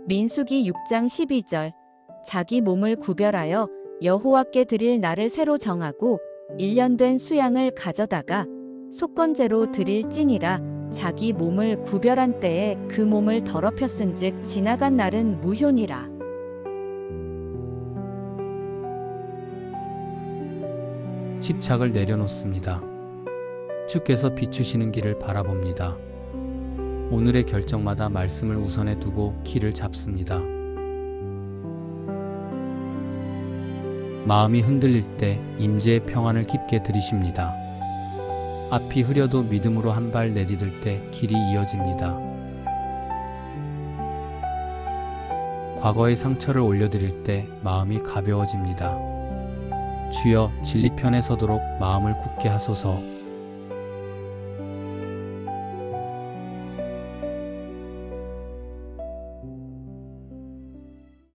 민수기 6장 12절. 자기 몸을 구별하여 여호와께 드릴 날을 새로 정하고 1년 된 수양을 가져다가 속건제로 드릴지니라. 자기 몸을 구별한 때에 그 몸을 더럽혔은즉 지나간 날은 무효니라. 집착을 내려놓습니다. 주께서 비추시는 길을 바라봅니다. 오늘의 결정마다 말씀을 우선에 두고 길을 잡습니다. 마음이 흔들릴 때 임재의 평안을 깊게 들이십니다. 앞이 흐려도 믿음으로 한 발 내디딜 때 길이 이어집니다. 과거의 상처를 올려드릴 때 마음이 가벼워집니다. 주여 진리 편에 서도록 마음을 굳게 하소서.